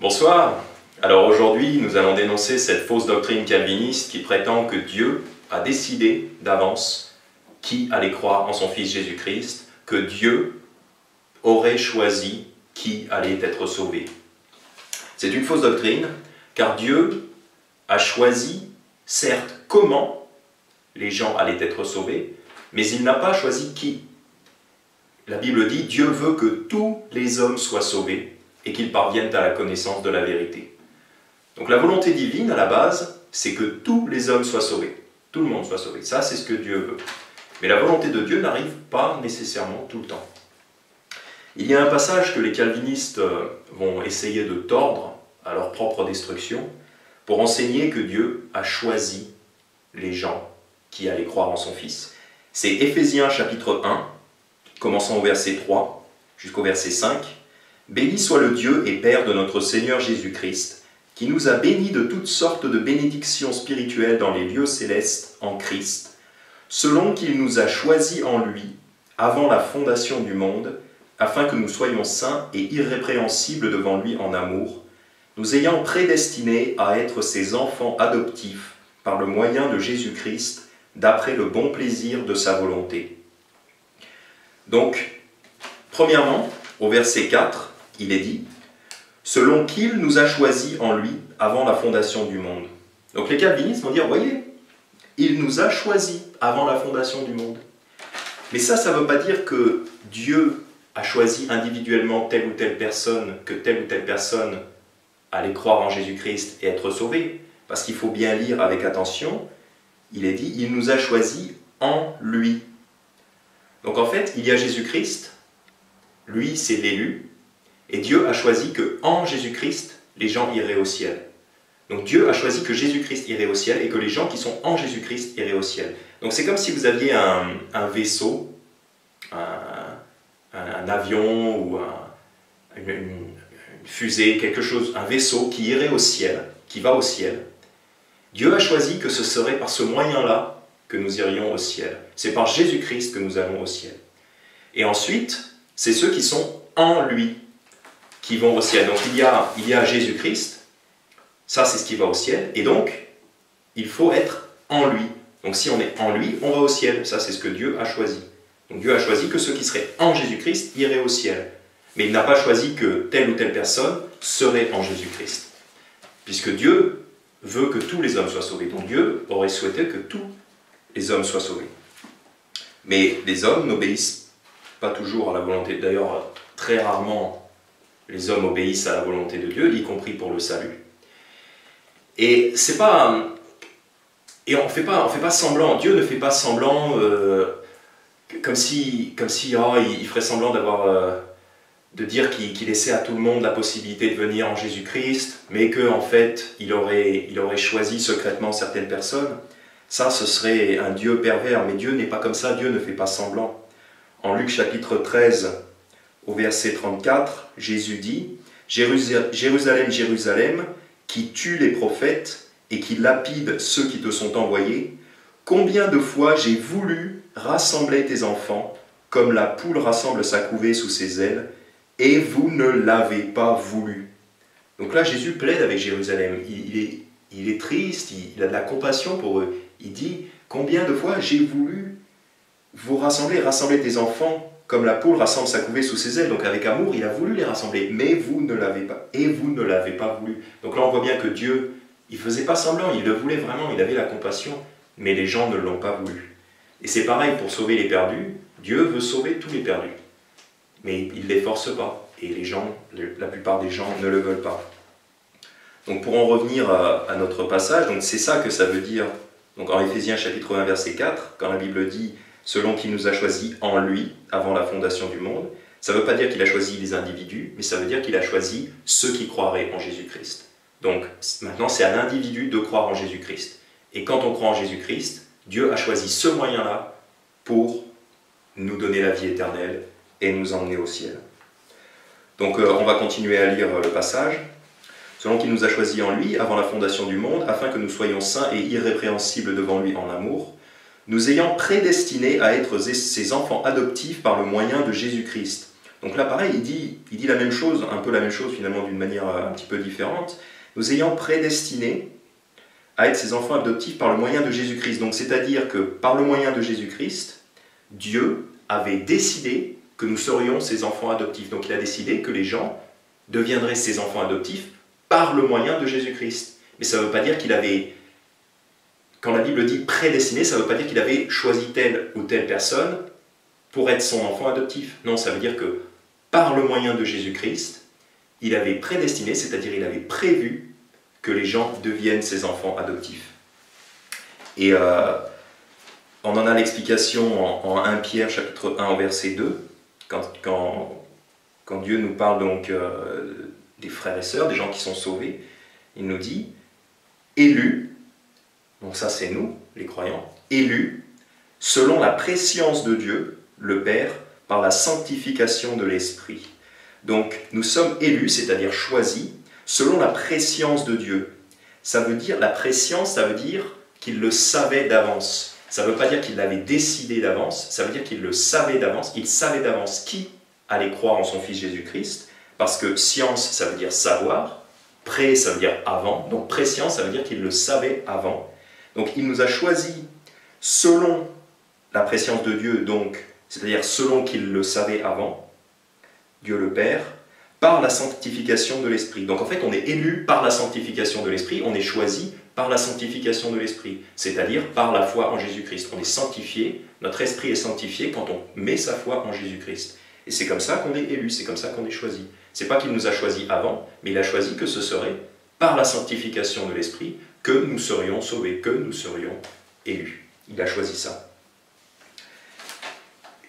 Bonsoir. Alors aujourd'hui, nous allons dénoncer cette fausse doctrine calviniste qui prétend que Dieu a décidé d'avance qui allait croire en son Fils Jésus-Christ, que Dieu aurait choisi qui allait être sauvé. C'est une fausse doctrine, car Dieu a choisi, certes, comment les gens allaient être sauvés, mais il n'a pas choisi qui. La Bible dit, Dieu veut que tous les hommes soient sauvés et qu'ils parviennent à la connaissance de la vérité. Donc la volonté divine, à la base, c'est que tous les hommes soient sauvés. Tout le monde soit sauvé. Ça, c'est ce que Dieu veut. Mais la volonté de Dieu n'arrive pas nécessairement tout le temps. Il y a un passage que les calvinistes vont essayer de tordre à leur propre destruction pour enseigner que Dieu a choisi les gens qui allaient croire en son Fils. C'est Éphésiens chapitre 1, commençant au verset 3 jusqu'au verset 5. « Béni soit le Dieu et Père de notre Seigneur Jésus-Christ, qui nous a bénis de toutes sortes de bénédictions spirituelles dans les lieux célestes en Christ, selon qu'il nous a choisis en lui, avant la fondation du monde, afin que nous soyons saints et irrépréhensibles devant lui en amour, nous ayant prédestinés à être ses enfants adoptifs par le moyen de Jésus-Christ, d'après le bon plaisir de sa volonté. » Donc, premièrement, au verset 4, il est dit « Selon qu'il nous a choisis en lui avant la fondation du monde. » Donc les calvinistes vont dire « Voyez, il nous a choisis avant la fondation du monde. » Mais ça ne veut pas dire que Dieu a choisi individuellement telle ou telle personne, que telle ou telle personne allait croire en Jésus-Christ et être sauvée. Parce qu'il faut bien lire avec attention, il est dit « Il nous a choisis en lui. » Donc en fait, il y a Jésus-Christ, lui c'est l'élu, et Dieu a choisi que en Jésus-Christ, les gens iraient au ciel. Donc Dieu a choisi que Jésus-Christ irait au ciel et que les gens qui sont en Jésus-Christ iraient au ciel. Donc c'est comme si vous aviez un vaisseau, un avion ou une fusée, quelque chose, un vaisseau qui irait au ciel, qui va au ciel. Dieu a choisi que ce serait par ce moyen-là que nous irions au ciel. C'est par Jésus-Christ que nous allons au ciel. Et ensuite, c'est ceux qui sont en lui qui vont au ciel. Donc il y a Jésus-Christ, ça c'est ce qui va au ciel, et donc il faut être en lui. Donc si on est en lui, on va au ciel. Ça c'est ce que Dieu a choisi. Donc Dieu a choisi que ceux qui seraient en Jésus-Christ iraient au ciel. Mais il n'a pas choisi que telle ou telle personne serait en Jésus-Christ. Puisque Dieu veut que tous les hommes soient sauvés. Donc Dieu aurait souhaité que tous les hommes soient sauvés. Mais les hommes n'obéissent pas toujours à la volonté. D'ailleurs, très rarement, les hommes obéissent à la volonté de Dieu, y compris pour le salut. Et c'est pas... Et on fait pas semblant, Dieu ne fait pas semblant comme si il ferait semblant de dire qu'il laissait à tout le monde la possibilité de venir en Jésus-Christ, mais qu'en fait, il aurait choisi secrètement certaines personnes. Ça, ce serait un Dieu pervers, mais Dieu n'est pas comme ça, Dieu ne fait pas semblant. En Luc chapitre 13, au verset 34, Jésus dit « Jérusalem, Jérusalem, qui tue les prophètes et qui lapide ceux qui te sont envoyés, combien de fois j'ai voulu rassembler tes enfants, comme la poule rassemble sa couvée sous ses ailes, et vous ne l'avez pas voulu. » Donc là, Jésus plaide avec Jérusalem. Il est triste, il a de la compassion pour eux. Il dit « Combien de fois j'ai voulu vous rassembler tes enfants, comme la poule rassemble sa couvée sous ses ailes. » Donc avec amour, il a voulu les rassembler, mais vous ne l'avez pas, et vous ne l'avez pas voulu. Donc là, on voit bien que Dieu, il ne faisait pas semblant, il le voulait vraiment, il avait la compassion, mais les gens ne l'ont pas voulu. Et c'est pareil pour sauver les perdus, Dieu veut sauver tous les perdus, mais il ne les force pas, et les gens, la plupart des gens ne le veulent pas. Donc pour en revenir à notre passage, donc c'est ça que ça veut dire, donc en Éphésiens chapitre 1 verset 4, quand la Bible dit « selon qu'il nous a choisis en lui, avant la fondation du monde », ça ne veut pas dire qu'il a choisi les individus, mais ça veut dire qu'il a choisi ceux qui croiraient en Jésus-Christ. Donc maintenant, c'est à l'individu de croire en Jésus-Christ. Et quand on croit en Jésus-Christ, Dieu a choisi ce moyen-là pour nous donner la vie éternelle et nous emmener au ciel. Donc on va continuer à lire le passage. « Selon qu'il nous a choisis en lui, avant la fondation du monde, afin que nous soyons saints et irrépréhensibles devant lui en amour, nous ayant prédestinés à être ses enfants adoptifs par le moyen de Jésus-Christ, Donc là, pareil, il dit la même chose, un peu la même chose finalement d'une manière un petit peu différente. Nous ayant prédestinés à être ses enfants adoptifs par le moyen de Jésus-Christ. Donc c'est-à-dire que par le moyen de Jésus-Christ, Dieu avait décidé que nous serions ses enfants adoptifs. Donc il a décidé que les gens deviendraient ses enfants adoptifs par le moyen de Jésus-Christ. Mais ça ne veut pas dire qu'il avait, quand la Bible dit prédestiné, ça ne veut pas dire qu'il avait choisi telle ou telle personne pour être son enfant adoptif. Non, ça veut dire que par le moyen de Jésus-Christ, il avait prédestiné, c'est-à-dire il avait prévu que les gens deviennent ses enfants adoptifs. Et on en a l'explication en 1 Pierre chapitre 1 verset 2, quand Dieu nous parle donc des frères et sœurs, des gens qui sont sauvés, il nous dit « élus », donc ça c'est nous, les croyants, « élus, selon la prescience de Dieu, le Père, par la sanctification de l'Esprit ». Donc nous sommes élus, c'est-à-dire choisis, selon la prescience de Dieu. Ça veut dire, la prescience, ça veut dire qu'il le savait d'avance. Ça ne veut pas dire qu'il l'avait décidé d'avance, ça veut dire qu'il le savait d'avance. Il savait d'avance qui allait croire en son Fils Jésus-Christ, parce que science, ça veut dire savoir, pré, ça veut dire avant, donc préscience, ça veut dire qu'il le savait avant. Donc il nous a choisis selon la prescience de Dieu, donc, c'est-à-dire selon qu'il le savait avant, Dieu le Père, par la sanctification de l'Esprit. Donc en fait, on est élu par la sanctification de l'Esprit, on est choisi par la sanctification de l'Esprit, c'est-à-dire par la foi en Jésus-Christ. On est sanctifié, notre esprit est sanctifié quand on met sa foi en Jésus-Christ. Et c'est comme ça qu'on est élu, c'est comme ça qu'on est choisi. C'est pas qu'il nous a choisis avant, mais il a choisi que ce serait par la sanctification de l'Esprit que nous serions sauvés, que nous serions élus. Il a choisi ça.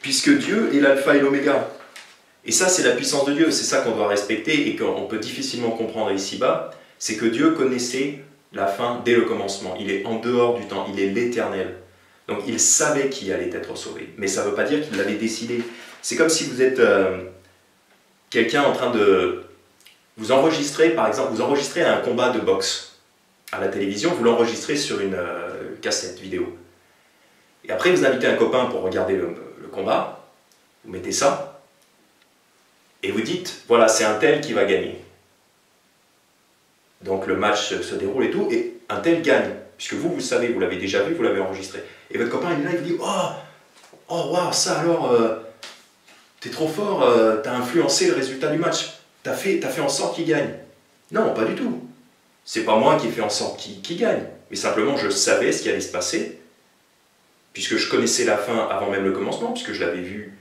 Puisque Dieu est l'alpha et l'oméga. Et ça, c'est la puissance de Dieu, c'est ça qu'on doit respecter et qu'on peut difficilement comprendre ici-bas, c'est que Dieu connaissait la fin dès le commencement. Il est en dehors du temps, il est l'éternel. Donc il savait qui allait être sauvé. Mais ça ne veut pas dire qu'il l'avait décidé. C'est comme si vous êtes quelqu'un en train de... Vous enregistrez, par exemple, vous enregistrez un combat de boxe à la télévision, vous l'enregistrez sur une cassette vidéo. Et après, vous invitez un copain pour regarder le combat, vous mettez ça, et vous dites, voilà, c'est un tel qui va gagner. Donc le match se déroule et tout, et un tel gagne. Puisque vous savez, vous l'avez déjà vu, vous l'avez enregistré. Et votre copain, il est là, il vous dit, oh, waouh, ça alors, t'es trop fort, t'as influencé le résultat du match. T'as fait en sorte qu'il gagne. Non, pas du tout. C'est pas moi qui ai fait en sorte qu'il gagne. Mais simplement, je savais ce qui allait se passer, puisque je connaissais la fin avant même le commencement, puisque je l'avais vu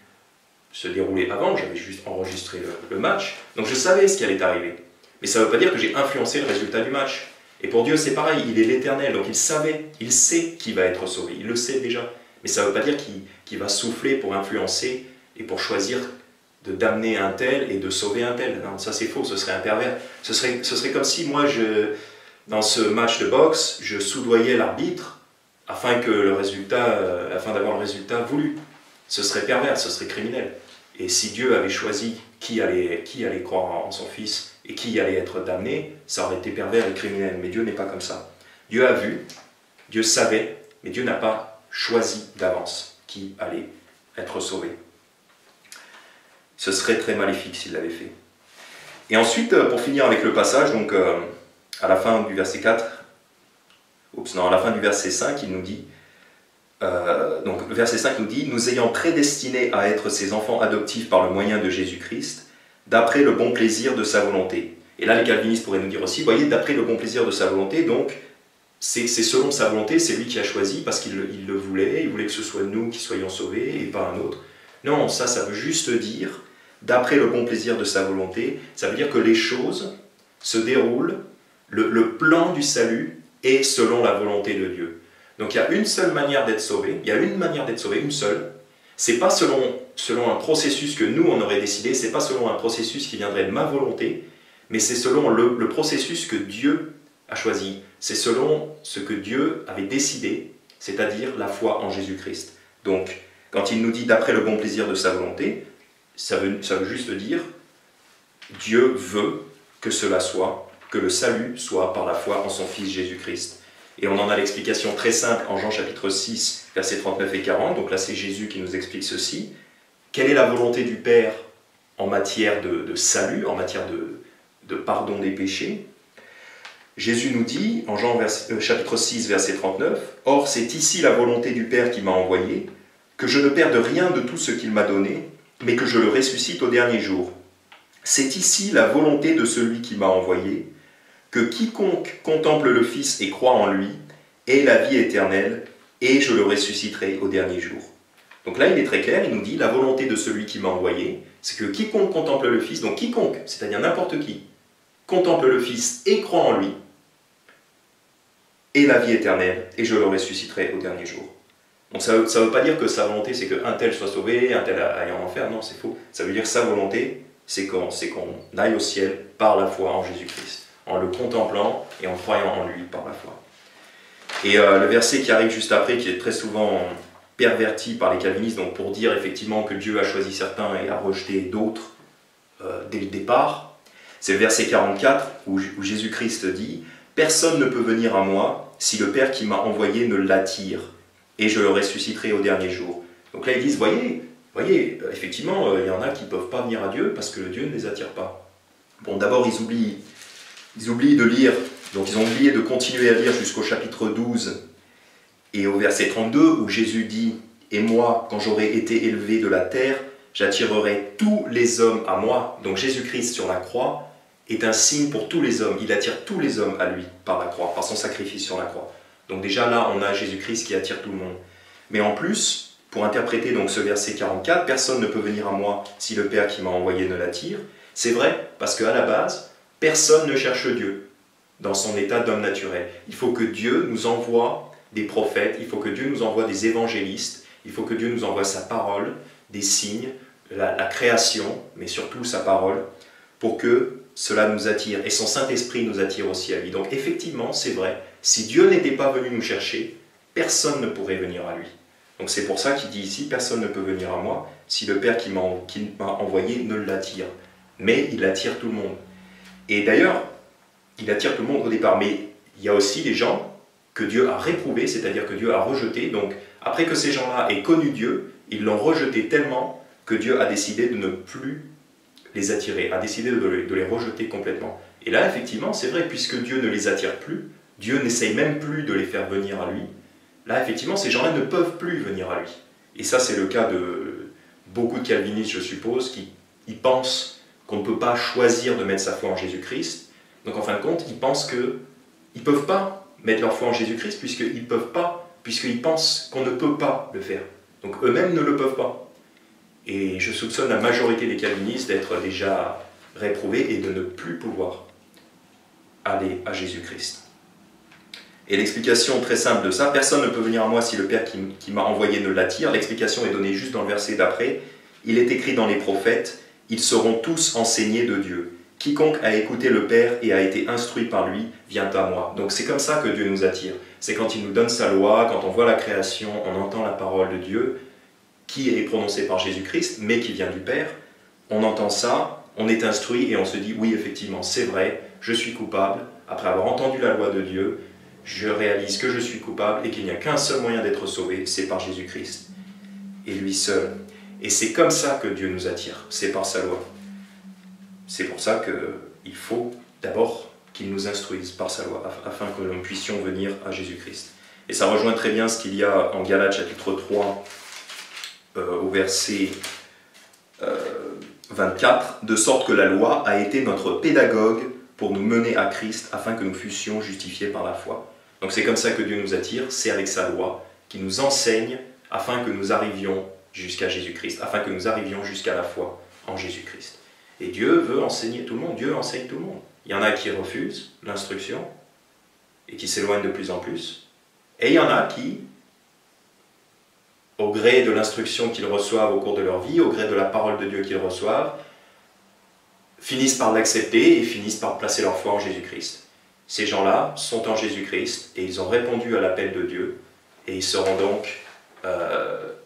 se dérouler avant, j'avais juste enregistré le match. Donc je savais ce qui allait arriver. Mais ça ne veut pas dire que j'ai influencé le résultat du match. Et pour Dieu, c'est pareil, il est l'éternel, donc il sait qui va être sauvé, il le sait déjà. Mais ça ne veut pas dire qu'il va souffler pour influencer et pour choisir d'amener un tel et de sauver un tel. Non, ça c'est faux, ce serait un pervers. Ce serait comme si moi, dans ce match de boxe, je soudoyais l'arbitre afin d'avoir le résultat voulu. Ce serait pervers, ce serait criminel. Et si Dieu avait choisi qui allait croire en son Fils et qui allait être damné, ça aurait été pervers et criminel. Mais Dieu n'est pas comme ça. Dieu a vu, Dieu savait, mais Dieu n'a pas choisi d'avance qui allait être sauvé. Ce serait très maléfique s'il l'avait fait. Et ensuite, pour finir avec le passage, donc à la fin du verset 4, à la fin du verset 5, il nous dit, donc le verset 5 nous dit « Nous ayant prédestinés à être ses enfants adoptifs par le moyen de Jésus-Christ, d'après le bon plaisir de sa volonté. » Et là, les calvinistes pourraient nous dire aussi, vous voyez, d'après le bon plaisir de sa volonté, donc c'est selon sa volonté, c'est lui qui a choisi parce qu'il le voulait, il voulait que ce soit nous qui soyons sauvés et pas un autre. Non, ça veut juste dire, d'après le bon plaisir de sa volonté, ça veut dire que les choses se déroulent, le plan du salut est selon la volonté de Dieu. Donc il y a une seule manière d'être sauvé, il y a une manière d'être sauvé, une seule. C'est pas selon un processus que nous on aurait décidé, c'est pas selon un processus qui viendrait de ma volonté, mais c'est selon le processus que Dieu a choisi. C'est selon ce que Dieu avait décidé, c'est-à-dire la foi en Jésus-Christ. Donc, quand il nous dit d'après le bon plaisir de sa volonté, ça veut juste dire Dieu veut que cela soit, que le salut soit par la foi en son Fils Jésus-Christ. Et on en a l'explication très simple en Jean chapitre 6, versets 39 et 40. Donc là, c'est Jésus qui nous explique ceci. Quelle est la volonté du Père en matière de salut, en matière de pardon des péchés. Jésus nous dit, en Jean chapitre 6, verset 39, « Or, c'est ici la volonté du Père qui m'a envoyé, que je ne perde rien de tout ce qu'il m'a donné, mais que je le ressuscite au dernier jour. C'est ici la volonté de celui qui m'a envoyé, que quiconque contemple le Fils et croit en lui ait la vie éternelle, et je le ressusciterai au dernier jour. » Donc là, il est très clair, il nous dit, la volonté de celui qui m'a envoyé, c'est que quiconque contemple le Fils, donc quiconque, c'est-à-dire n'importe qui, contemple le Fils et croit en lui, et la vie éternelle, et je le ressusciterai au dernier jour. Donc ça ne veut pas dire que sa volonté, c'est qu'un tel soit sauvé, un tel aille en enfer, non, c'est faux. Ça veut dire que sa volonté, c'est qu'on aille au ciel par la foi en Jésus-Christ, en le contemplant et en croyant en lui par la foi. Et le verset qui arrive juste après, qui est très souvent perverti par les calvinistes, donc pour dire effectivement que Dieu a choisi certains et a rejeté d'autres dès le départ, c'est le verset 44 où Jésus-Christ dit « Personne ne peut venir à moi si le Père qui m'a envoyé ne l'attire, et je le ressusciterai au dernier jour. » Donc là ils disent, voyez, effectivement, il y en a qui ne peuvent pas venir à Dieu parce que Dieu ne les attire pas. Bon, d'abord ils oublient de lire, donc ils ont oublié de continuer à lire jusqu'au chapitre 12 et au verset 32 où Jésus dit « Et moi, quand j'aurai été élevé de la terre, j'attirerai tous les hommes à moi. » Donc Jésus-Christ sur la croix est un signe pour tous les hommes. Il attire tous les hommes à lui par la croix, par son sacrifice sur la croix. Donc déjà là, on a Jésus-Christ qui attire tout le monde. Mais en plus, pour interpréter donc ce verset 44, « Personne ne peut venir à moi si le Père qui m'a envoyé ne l'attire », c'est vrai, parce qu'à la base, personne ne cherche Dieu dans son état d'homme naturel. Il faut que Dieu nous envoie des prophètes, il faut que Dieu nous envoie des évangélistes, il faut que Dieu nous envoie sa parole, des signes, la création, mais surtout sa parole, pour que cela nous attire, et son Saint-Esprit nous attire aussi à lui. Donc effectivement, c'est vrai, si Dieu n'était pas venu nous chercher, personne ne pourrait venir à lui. Donc c'est pour ça qu'il dit ici, personne ne peut venir à moi si le Père qui m'a envoyé ne l'attire. Mais il attire tout le monde. Et d'ailleurs, il attire tout le monde au départ, mais il y a aussi des gens que Dieu a réprouvés, c'est-à-dire que Dieu a rejetés. Donc après que ces gens-là aient connu Dieu, ils l'ont rejeté tellement que Dieu a décidé de ne plus les attirer, a décidé de les rejeter complètement. Et là, effectivement, c'est vrai, puisque Dieu ne les attire plus, Dieu n'essaye même plus de les faire venir à lui, là, effectivement, ces gens-là ne peuvent plus venir à lui. Et ça, c'est le cas de beaucoup de calvinistes, je suppose, qui pensent qu'on ne peut pas choisir de mettre sa foi en Jésus-Christ. Donc, en fin de compte, ils pensent qu'ils ne peuvent pas mettre leur foi en Jésus-Christ, puisqu'ils pensent qu'on ne peut pas le faire. Donc, eux-mêmes ne le peuvent pas. Et je soupçonne la majorité des calvinistes d'être déjà réprouvés et de ne plus pouvoir aller à Jésus-Christ. Et l'explication très simple de ça, personne ne peut venir à moi si le Père qui m'a envoyé ne l'attire. L'explication est donnée juste dans le verset d'après. Il est écrit dans les prophètes, ils seront tous enseignés de Dieu. Quiconque a écouté le Père et a été instruit par lui vient à moi. Donc c'est comme ça que Dieu nous attire. C'est quand il nous donne sa loi, quand on voit la création, on entend la parole de Dieu, qui est prononcée par Jésus-Christ, mais qui vient du Père. On entend ça, on est instruit et on se dit, oui, effectivement, c'est vrai, je suis coupable. Après avoir entendu la loi de Dieu, je réalise que je suis coupable et qu'il n'y a qu'un seul moyen d'être sauvé, c'est par Jésus-Christ. Et lui seul. Et c'est comme ça que Dieu nous attire, c'est par sa loi. C'est pour ça qu'il faut d'abord qu'il nous instruise par sa loi, afin que nous puissions venir à Jésus-Christ. Et ça rejoint très bien ce qu'il y a en Galates chapitre 3, au verset 24, de sorte que la loi a été notre pédagogue pour nous mener à Christ, afin que nous fussions justifiés par la foi. Donc c'est comme ça que Dieu nous attire, c'est avec sa loi, qui nous enseigne, afin que nous arrivions jusqu'à Jésus-Christ, afin que nous arrivions jusqu'à la foi en Jésus-Christ. Et Dieu veut enseigner tout le monde, Dieu enseigne tout le monde. Il y en a qui refusent l'instruction, et qui s'éloignent de plus en plus, et il y en a qui, au gré de l'instruction qu'ils reçoivent au cours de leur vie, au gré de la parole de Dieu qu'ils reçoivent, finissent par l'accepter et finissent par placer leur foi en Jésus-Christ. Ces gens-là sont en Jésus-Christ et ils ont répondu à l'appel de Dieu et ils seront donc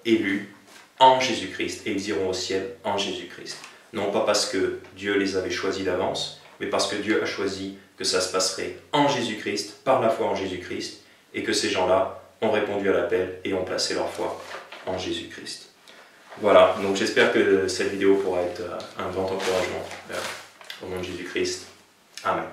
élus en Jésus-Christ et ils iront au ciel en Jésus-Christ. Non pas parce que Dieu les avait choisis d'avance, mais parce que Dieu a choisi que ça se passerait en Jésus-Christ, par la foi en Jésus-Christ, et que ces gens-là ont répondu à l'appel et ont placé leur foi en Jésus-Christ. Voilà, donc j'espère que cette vidéo pourra être un grand encouragement au nom de Jésus-Christ. Amen.